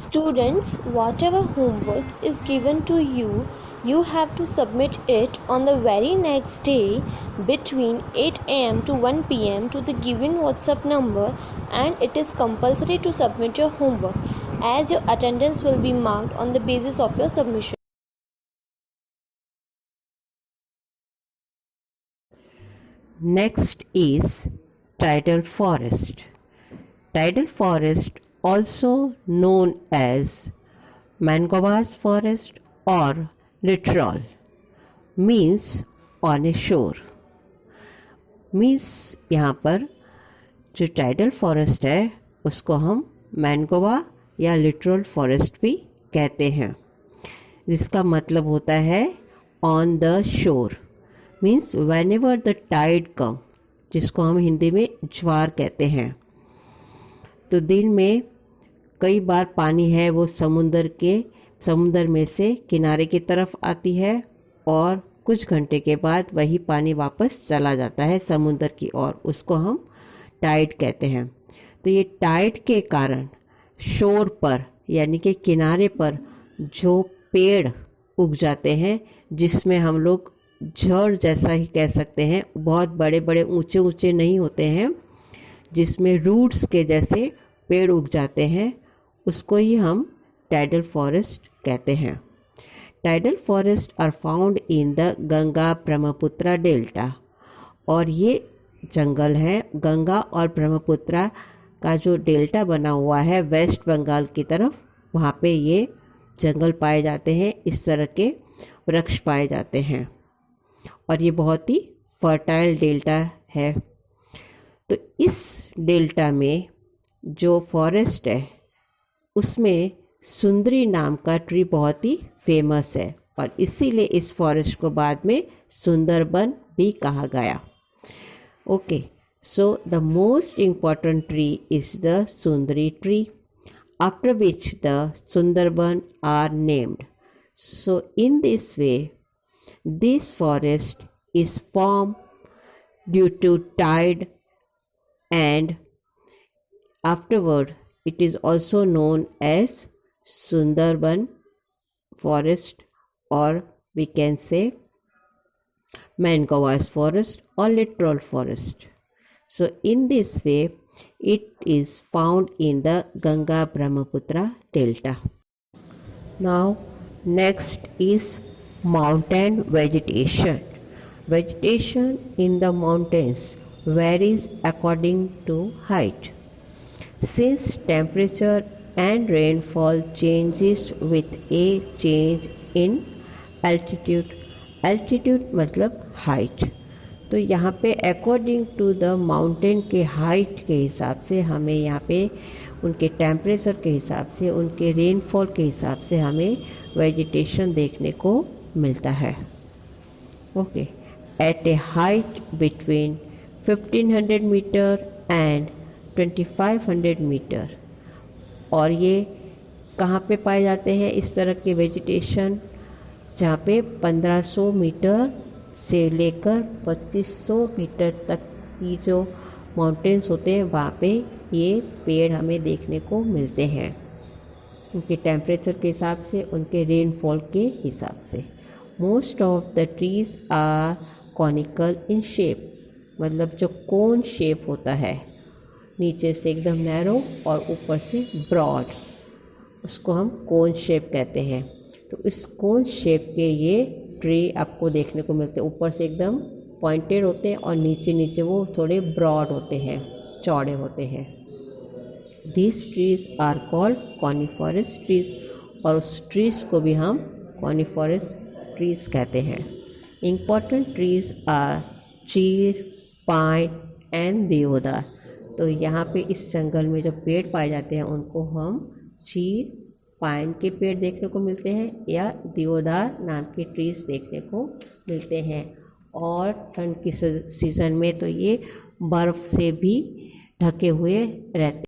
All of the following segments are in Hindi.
Students, whatever homework is given to you, you have to submit it on the very next day between 8 am to 1 pm to the given WhatsApp number, and it is compulsory to submit your homework as your attendance will be marked on the basis of your submission. Next is tidal forest. Tidal forest, also known as mangroves forest or littoral, means on a shore. Means यहाँ पर जो टाइडल फॉरेस्ट है उसको हम मैनग्रोवा या लिटरल फॉरेस्ट भी कहते हैं, जिसका मतलब होता है on the shore. Means whenever the tide come, जिसको हम हिंदी में ज्वार कहते हैं, तो दिन में कई बार पानी है वो समुंदर में से किनारे की तरफ आती है और कुछ घंटे के बाद वही पानी वापस चला जाता है समुंदर की ओर, उसको हम टाइड कहते हैं। तो ये टाइड के कारण शोर पर यानी कि किनारे पर जो पेड़ उग जाते हैं, जिसमें हम लोग झड़ जैसा ही कह सकते हैं, बहुत बड़े बड़े ऊंचे ऊंचे नहीं होते हैं, जिसमें रूट्स के जैसे पेड़ उग जाते हैं, उसको ही हम टाइडल फॉरेस्ट कहते हैं। Tidal forest are found in the Ganga Brahmaputra delta, और ये जंगल है गंगा और ब्रह्मपुत्रा का जो डेल्टा बना हुआ है वेस्ट बंगाल की तरफ, वहाँ पे ये जंगल पाए जाते हैं, इस तरह के वृक्ष पाए जाते हैं, और ये बहुत ही फर्टाइल डेल्टा है। तो इस डेल्टा में जो फॉरेस्ट है उसमें सुंदरी नाम का ट्री बहुत ही फेमस है, और इसीलिए इस फॉरेस्ट को बाद में सुंदरबन भी कहा गया। Okay, so the most important tree is the sundari tree, after which the Sundarban are named. So in this way this forest is formed due to tide, and afterward it is also known as Sundarban forest, or we can say mangroves forest or littoral forest. So in this way it is found in the Ganga Brahmaputra delta. Now next is mountain vegetation. Vegetation in the mountains varies according to height. Since temperature and rainfall changes with a change in altitude, altitude मतलब height, तो यहाँ पे अकॉर्डिंग टू द माउंटेन के हाइट के हिसाब से हमें यहाँ पे उनके टेम्परेचर के हिसाब से, उनके रेनफॉल के हिसाब से हमें वेजिटेशन देखने को मिलता है। Okay, at a height between 1500 metre and 2500 metre, और ये कहाँ पे पाए जाते हैं इस तरह के वेजिटेशन, जहाँ पे 1500 मीटर से लेकर 2500 मीटर तक की जो माउंटेन्स होते हैं वहाँ पे ये पेड़ हमें देखने को मिलते हैं, उनके टेम्परेचर के हिसाब से, उनके रेनफॉल के हिसाब से। Most of the trees are conical in shape, मतलब जो कोन शेप होता है, नीचे से एकदम नैरो और ऊपर से ब्रॉड, उसको हम कोन शेप कहते हैं। तो इस कोन शेप के ये ट्री आपको देखने को मिलते हैं, ऊपर से एकदम पॉइंटेड होते हैं और नीचे नीचे वो थोड़े ब्रॉड होते हैं, चौड़े होते हैं। These trees are called coniferous trees, और उस ट्रीज़ को भी हम coniferous trees कहते हैं। Important trees are चीर, पाइन एंड देवदार। तो यहाँ पे इस जंगल में जो पेड़ पाए जाते हैं उनको हम चीर, पाइन के पेड़ देखने को मिलते हैं या देवदार नाम के ट्रीज़ देखने को मिलते हैं, और ठंड की सीज़न में तो ये बर्फ़ से भी ढके हुए रहते हैं।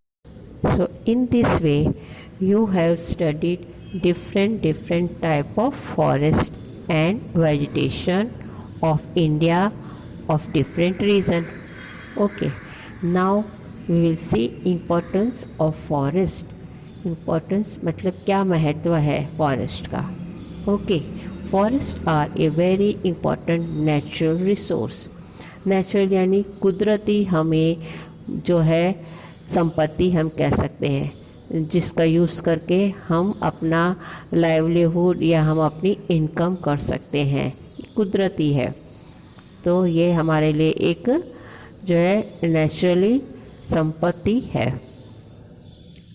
So in this way you have studied different type of forest and vegetation of India of different region. Okay, now we will see importance of forest importance मतलब क्या महत्व है फॉरेस्ट का। Okay, forest are a very important natural resource. Natural यानी कुदरती हमें जो है संपत्ति हम कह सकते हैं, जिसका यूज़ करके हम अपना लाइवलीहुड या हम अपनी इनकम कर सकते हैं, कुदरती है। तो ये हमारे लिए एक जो है नेचुरली संपत्ति है।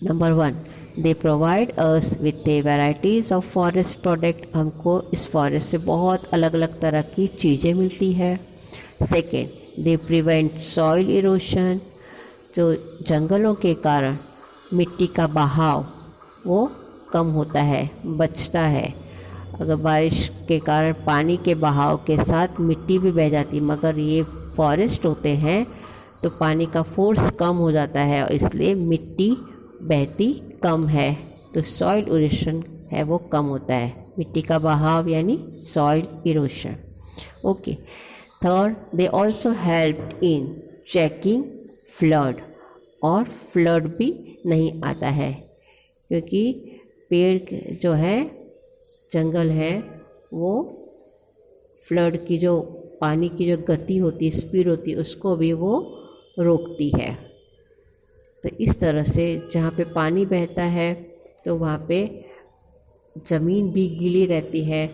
Number 1, they provide us with A varieties of forest product. हमको इस फॉरेस्ट से बहुत अलग अलग तरह की चीज़ें मिलती है। Second, they prevent soil erosion. जो जंगलों के कारण मिट्टी का बहाव वो कम होता है, बचता है। अगर बारिश के कारण पानी के बहाव के साथ मिट्टी भी बह जाती, मगर ये फॉरेस्ट होते हैं तो पानी का फोर्स कम हो जाता है और इसलिए मिट्टी बहती कम है, तो सॉइल इरोशन है वो कम होता है। मिट्टी का बहाव यानी soil erosion. Okay, third, they also help in checking flood. और फ्लड भी नहीं आता है, क्योंकि पेड़ जो है, जंगल है, वो फ्लड की जो पानी की जो गति होती है, स्पीड होती है, उसको भी वो रोकती है। तो इस तरह से जहाँ पे पानी बहता है तो वहाँ पे ज़मीन भी गीली रहती है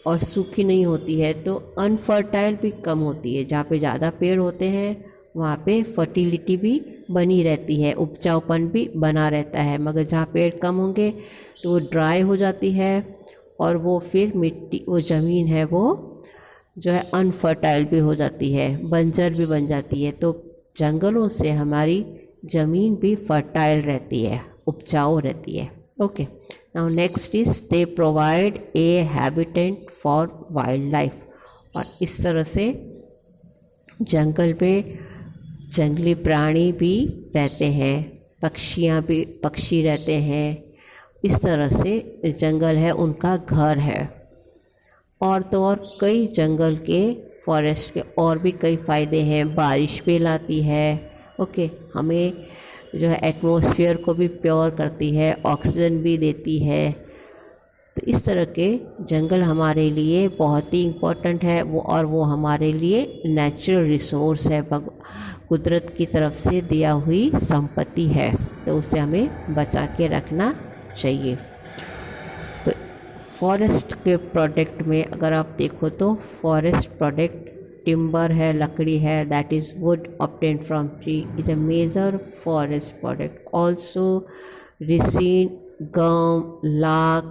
और सूखी नहीं होती है, तो अनफर्टाइल भी कम होती है। जहाँ पे ज़्यादा पेड़ होते हैं वहाँ पे फर्टिलिटी भी बनी रहती है, उपजाऊपन भी बना रहता है। मगर जहाँ पेड़ कम होंगे तो वो ड्राई हो जाती है और वो फिर मिट्टी, वो ज़मीन है वो जो है अनफर्टाइल भी हो जाती है, बंजर भी बन जाती है। तो जंगलों से हमारी ज़मीन भी फर्टाइल रहती है, उपजाऊ रहती है। Okay, now next is they provide a habitat for wild life. और इस तरह से जंगल में जंगली प्राणी भी रहते हैं, पक्षी रहते हैं। इस तरह से जंगल है उनका घर है। और तो और कई जंगल के, फॉरेस्ट के और भी कई फ़ायदे हैं। बारिश भी लाती है, ओके, हमें जो है एटमॉस्फेयर को भी प्योर करती है, ऑक्सीजन भी देती है। तो इस तरह के जंगल हमारे लिए बहुत ही इम्पोर्टेंट है और वो हमारे लिए नेचुरल रिसोर्स है, कुदरत की तरफ से दिया हुई संपत्ति है, तो उसे हमें बचा के रखना चाहिए। तो फॉरेस्ट के प्रोडक्ट में अगर आप देखो तो फॉरेस्ट प्रोडक्ट टिम्बर है, लकड़ी है, that is wood obtained from tree is a major forest product. Also resin, gum, lac,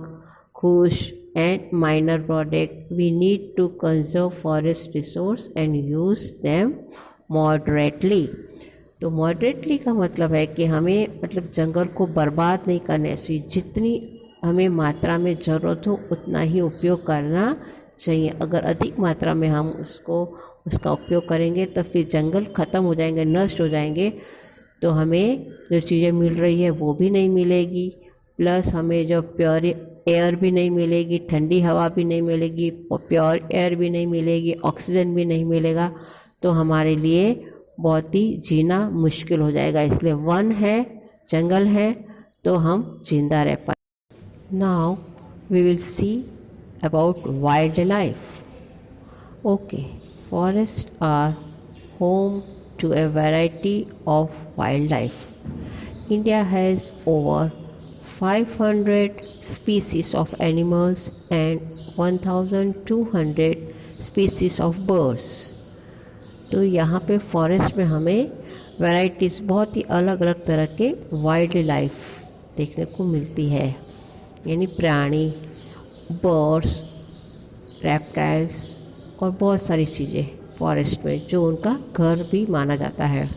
khus and minor product. We need to conserve forest resource and use them moderately. तो moderately का मतलब है कि हमें मतलब जंगल को बर्बाद नहीं करने चाहिए, जितनी हमें मात्रा में ज़रूरत हो उतना ही उपयोग करना चाहिए। अगर अधिक मात्रा में हम उसका उपयोग करेंगे तो फिर जंगल ख़त्म हो जाएंगे, नष्ट हो जाएंगे, तो हमें जो चीज़ें मिल रही है वो भी नहीं मिलेगी, प्लस हमें जो प्योर एयर भी नहीं मिलेगी, ठंडी हवा भी नहीं मिलेगी, प्योर एयर भी नहीं मिलेगी, ऑक्सीजन भी नहीं मिलेगा, तो हमारे लिए बहुत ही जीना मुश्किल हो जाएगा। इसलिए वन है, जंगल है, तो हम जिंदा रह पाए। Now we will see about wildlife. Okay, forest are home to a variety of wildlife. India has over 500 species of animals and 1200 species of birds. तो यहाँ पे फॉरेस्ट में हमें वैराइटीज़ बहुत ही अलग अलग तरह के वाइल्ड लाइफ देखने को मिलती है, यानी प्राणी, बर्ड्स, रेप्टाइल्स और बहुत सारी चीज़ें फॉरेस्ट में जो उनका घर भी माना जाता है।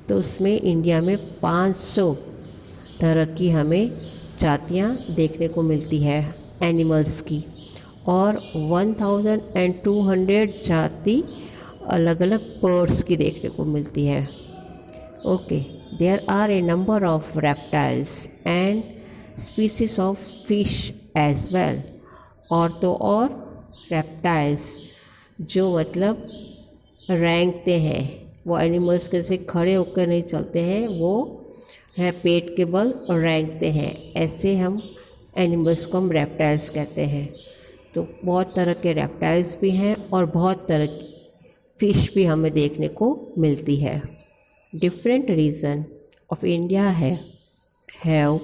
तो उसमें इंडिया में 500 तरह की हमें जातियाँ देखने को मिलती है एनिमल्स की, और 1200 जाति अलग अलग बर्ड्स की देखने को मिलती है। Okay, there are a number of reptiles and species of fish as well. और तो और रेप्टाइल्स जो मतलब रेंगते हैं, वो एनिमल्स के से खड़े होकर नहीं चलते हैं, वो है पेट के बल और रेंगते हैं, ऐसे हम एनिमल्स को हम रेप्टाइल्स कहते हैं। तो बहुत तरह के रेप्टाइल्स भी हैं और बहुत तरह की फ़िश भी हमें देखने को मिलती है। Different region of India have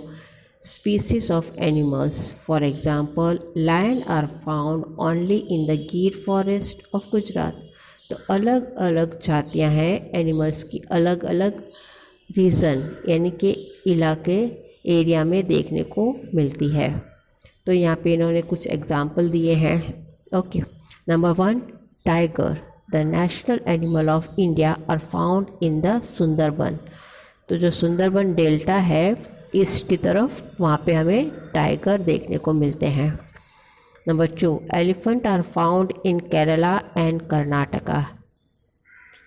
species of animals. For example, lion are found only in the Gir forest of Gujarat. तो अलग अलग जातियां हैं एनिमल्स की, अलग अलग रीज़न यानी कि इलाके एरिया में देखने को मिलती है। तो यहाँ पे इन्होंने कुछ एग्जाम्पल दिए हैं। Okay, number 1, tiger the national animal of India are found in the Sundarban. तो जो सुंदरबन डेल्टा है ईस्ट की तरफ, वहाँ पे हमें टाइगर देखने को मिलते हैं। Number 2, elephant are found in Kerala and Karnataka.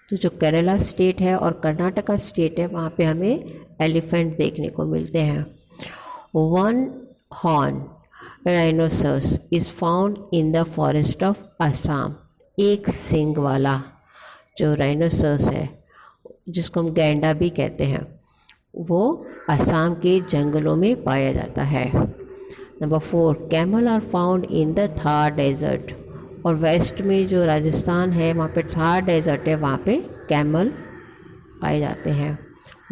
तो जो केरला स्टेट है और कर्नाटका स्टेट है, वहाँ पे हमें एलिफेंट देखने को मिलते हैं। 1 horn rhinoceros is found in the forest of Assam. एक सींग वाला जो राइनोसरस है, जिसको हम गैंडा भी कहते हैं, वो असम के जंगलों में पाया जाता है। Number 4, camel are found in the Thar desert. और वेस्ट में जो राजस्थान है वहाँ पे थार डेजर्ट है, वहाँ पे कैमल पाए जाते हैं।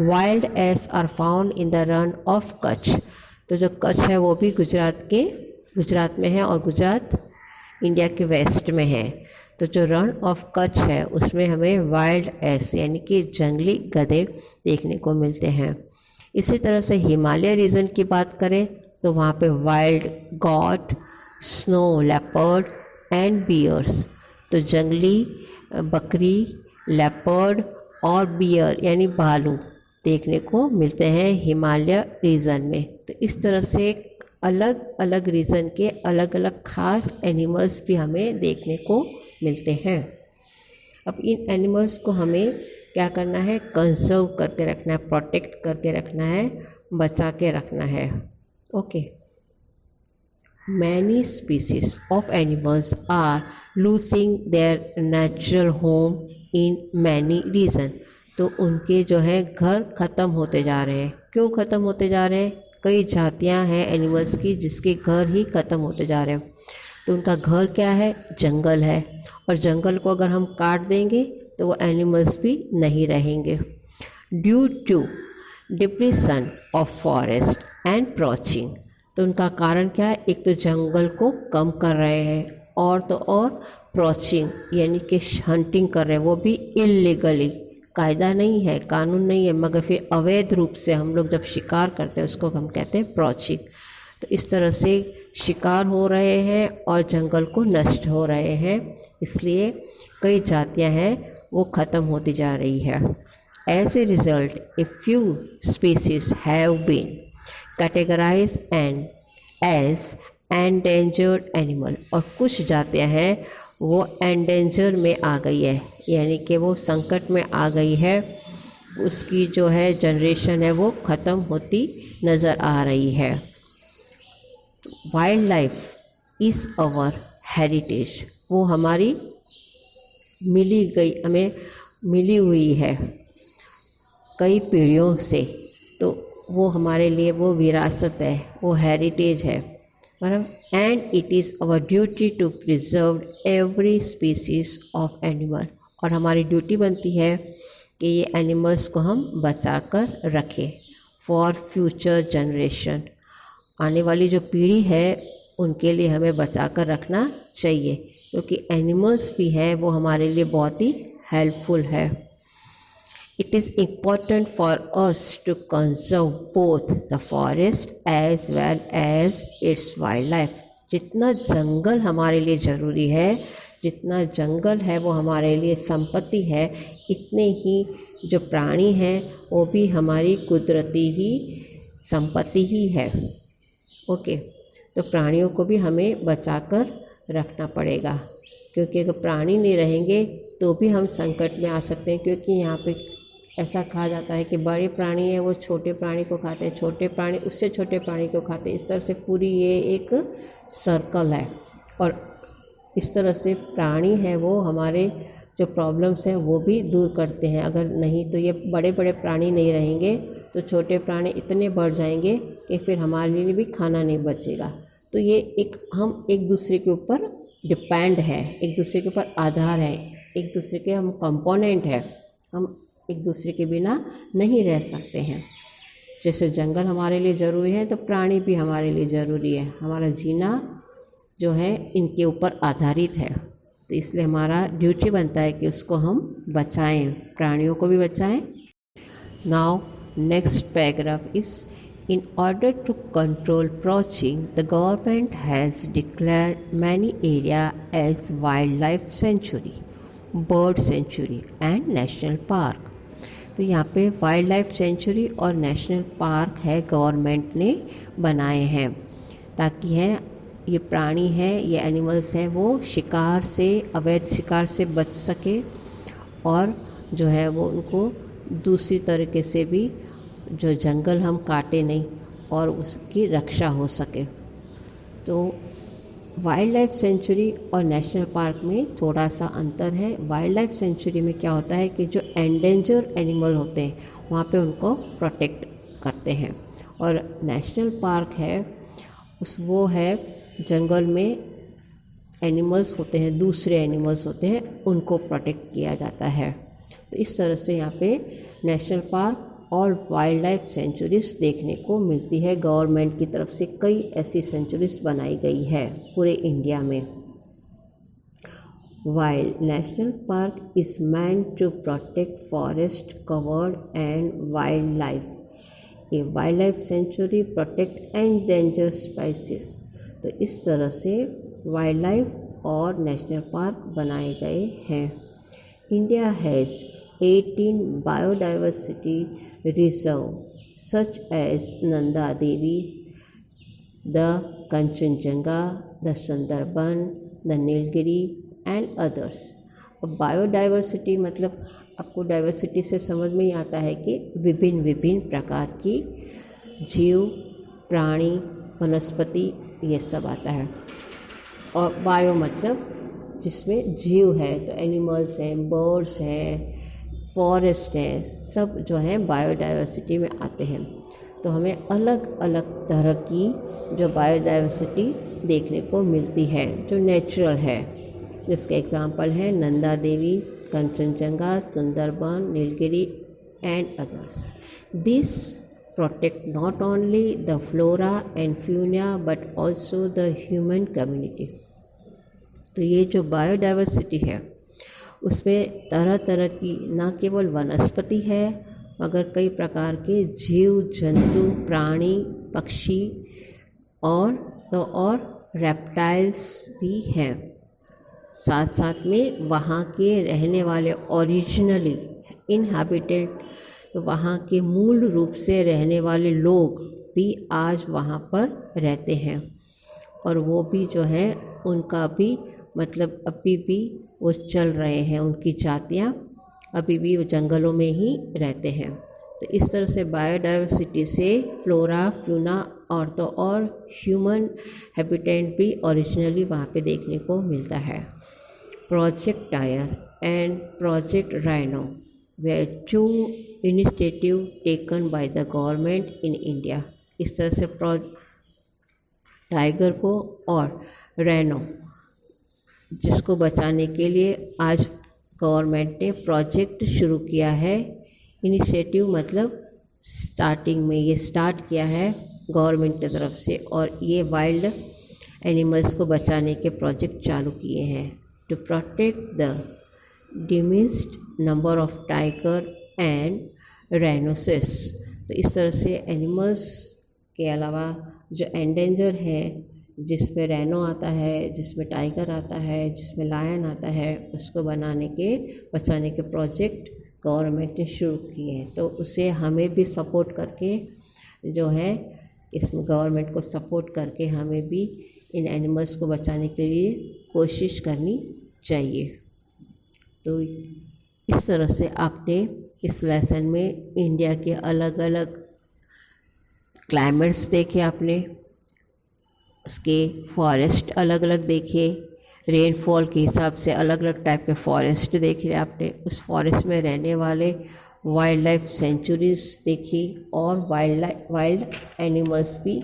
Wild S R found in the run of Kutch. तो जो कच्छ है वो भी गुजरात में है और गुजरात इंडिया के वेस्ट में है। तो जो रन ऑफ कच्छ है उसमें हमें वाइल्ड एस यानी कि जंगली गधे देखने को मिलते हैं। इसी तरह से हिमालय रीजन की बात करें तो वहाँ पे wild goat, snow leopard and bears. तो जंगली बकरी, लेपर्ड और बियर यानी भालू देखने को मिलते हैं हिमालय रीजन में। तो इस तरह से अलग अलग रीजन के अलग अलग खास एनिमल्स भी हमें देखने को मिलते हैं। अब इन एनिमल्स को हमें क्या करना है, कंजर्व करके रखना है, प्रोटेक्ट करके रखना है, बचा के रखना है। Okay, many species of animals are losing their natural home in many region. तो उनके जो है घर ख़त्म होते जा रहे हैं। क्यों ख़त्म होते जा रहे हैं? कई जातियां हैं एनिमल्स की जिसके घर ही ख़त्म होते जा रहे हैं। तो उनका घर क्या है? जंगल है। और जंगल को अगर हम काट देंगे तो वो एनिमल्स भी नहीं रहेंगे। Due to depression of forest and poaching. तो उनका कारण क्या है? एक तो जंगल को कम कर रहे हैं और तो और प्रॉचिंग यानी कि हंटिंग कर रहे हैं, वो भी इल्लीगली। कायदा नहीं है, कानून नहीं है, मगर फिर अवैध रूप से हम लोग जब शिकार करते हैं उसको हम कहते हैं प्रॉचिंग। तो इस तरह से शिकार हो रहे हैं और जंगल को नष्ट हो रहे हैं, इसलिए कई जातियां हैं वो ख़त्म होती जा रही है। As a result a few species have been categorise and as endangered animal. और कुछ जातियां हैं वो एंडेंजर में आ गई है, यानी कि वो संकट में आ गई है, उसकी जो है जनरेशन है वो ख़त्म होती नज़र आ रही है। Wild life is our heritage. वो हमारी हमें मिली हुई है कई पीढ़ियों से, तो वो हमारे लिए वो विरासत है, वो हेरिटेज है, मतलब and it is our duty to preserve every species of animal. और हमारी ड्यूटी बनती है कि ये एनिमल्स को हम बचा कर रखें फॉर फ्यूचर जनरेशन। आने वाली जो पीढ़ी है उनके लिए हमें बचा कर रखना चाहिए, क्योंकि एनिमल्स भी हैं वो हमारे लिए बहुत ही हेल्पफुल है। It is important for us to conserve both the forest as well as its wildlife. जितना जंगल हमारे लिए ज़रूरी है, जितना जंगल है वो हमारे लिए संपत्ति है, इतने ही जो प्राणी हैं वो भी हमारी कुदरती ही संपत्ति ही है। ओके, तो प्राणियों को भी हमें बचाकर रखना पड़ेगा, क्योंकि अगर प्राणी नहीं रहेंगे तो भी हम संकट में आ सकते हैं। क्योंकि यहाँ पे ऐसा कहा जाता है कि बड़े प्राणी हैं वो छोटे प्राणी को खाते हैं, छोटे प्राणी उससे छोटे प्राणी को खाते हैं। इस तरह से पूरी ये एक सर्कल है, और इस तरह से प्राणी है वो हमारे जो प्रॉब्लम्स हैं वो भी दूर करते हैं। अगर नहीं तो ये बड़े बड़े प्राणी नहीं रहेंगे तो छोटे प्राणी इतने बढ़ जाएंगे कि फिर हमारे लिए भी खाना नहीं बचेगा। तो ये हम एक दूसरे के ऊपर डिपेंड है, एक दूसरे के ऊपर आधार है, एक दूसरे के हम कंपोनेंट है, हम एक दूसरे के बिना नहीं रह सकते हैं। जैसे जंगल हमारे लिए ज़रूरी है तो प्राणी भी हमारे लिए ज़रूरी है। हमारा जीना जो है इनके ऊपर आधारित है, तो इसलिए हमारा ड्यूटी बनता है कि उसको हम बचाएं, प्राणियों को भी बचाएं। Now next paragraph is in order to control poaching, the government has declared many areas as wildlife sanctuary, bird sanctuary and national park. तो यहाँ पे वाइल्ड लाइफ सेंचुरी और नेशनल पार्क है गवर्नमेंट ने बनाए हैं, ताकि ये प्राणी हैं, ये एनिमल्स हैं, वो शिकार से, अवैध शिकार से बच सके और जो है वो उनको दूसरी तरीके से भी जो जंगल हम काटे नहीं और उसकी रक्षा हो सके। तो वाइल्ड लाइफ सेंचुरी और नेशनल पार्क में थोड़ा सा अंतर है। वाइल्ड लाइफ सेंचुरी में क्या होता है कि जो एंडेंजर एनिमल होते हैं वहाँ पे उनको प्रोटेक्ट करते हैं, और नेशनल पार्क है वो है जंगल में एनिमल्स होते हैं, दूसरे एनिमल्स होते हैं, उनको प्रोटेक्ट किया जाता है। तो इस तरह से यहाँ पे नेशनल पार्क और वाइल्ड लाइफ सेंचुरीज देखने को मिलती है। गवर्नमेंट की तरफ से कई ऐसी सेंचुरीज बनाई गई है पूरे इंडिया में। Wild national park is meant to protect forest covered and wildlife. A wildlife sanctuary protect endangered species. तो इस तरह से वाइल्ड लाइफ और नेशनल पार्क बनाए गए हैं। India has 18 biodiversity reserve such as Nanda Devi, the Kanchenjunga, the Sundarban, the Nilgiri and others। अब बायोडाइवर्सिटी मतलब आपको डाइवर्सिटी से समझ में ही आता है कि विभिन्न विभिन्न प्रकार की जीव, प्राणी, वनस्पति ये सब आता है। और बायो मतलब जिसमें जीव है, तो एनिमल्स हैं, बर्ड्स हैं, फॉरेस्ट है, सब जो है बायोडाइवर्सिटी में आते हैं। तो हमें अलग अलग तरह की जो बायोडाइवर्सिटी देखने को मिलती है जो नेचुरल है, जिसके एग्जांपल है Nanda Devi, Kanchenjunga, Sundarban, Nilgiri and others. This protect not only the flora and fauna but also the human community. तो ये जो बायोडाइवर्सिटी है उसमें तरह तरह की न केवल वनस्पति है मगर कई प्रकार के जीव जंतु, प्राणी, पक्षी और रेप्टाइल्स भी हैं। साथ साथ में वहाँ के रहने वाले ओरिजिनली इनहैबिटेड, तो वहाँ के मूल रूप से रहने वाले लोग भी आज वहाँ पर रहते हैं, और वो भी जो है उनका भी मतलब अभी भी वो चल रहे हैं, उनकी जातियाँ अभी भी वो जंगलों में ही रहते हैं। तो इस तरह से बायोडाइवर्सिटी से फ्लोरा, फ्यूना और ह्यूमन हैबिटेट भी ओरिजिनली वहाँ पे देखने को मिलता है। Project tiger and project rhino were two initiative taken by the government in India. इस तरह से टाइगर को और राइनो जिसको बचाने के लिए आज गवर्नमेंट ने प्रोजेक्ट शुरू किया है। इनिशिएटिव मतलब स्टार्टिंग में ये स्टार्ट किया है गवर्नमेंट की तरफ से, और ये वाइल्ड एनिमल्स को बचाने के प्रोजेक्ट चालू किए हैं to protect the diminished number of tiger and rhinoceros. तो इस तरह से एनिमल्स के अलावा जो एंडेंजर है, जिसमें रैनो आता है, जिसमें टाइगर आता है, जिसमें लायन आता है, उसको बचाने के प्रोजेक्ट गवर्नमेंट ने शुरू किए हैं। तो उसे हमें भी सपोर्ट करके जो है इसमें गवर्नमेंट को सपोर्ट करके हमें भी इन एनिमल्स को बचाने के लिए कोशिश करनी चाहिए। तो इस तरह से आपने इस लेसन में इंडिया के अलग अलग क्लाइमेट्स देखे, आपने उसके फॉरेस्ट अलग अलग देखे, रेनफॉल के हिसाब से अलग अलग टाइप के फॉरेस्ट देख रहे आपने, उस फॉरेस्ट में रहने वाले वाइल्ड लाइफ सेंचुरीज देखी और वाइल्ड एनिमल्स भी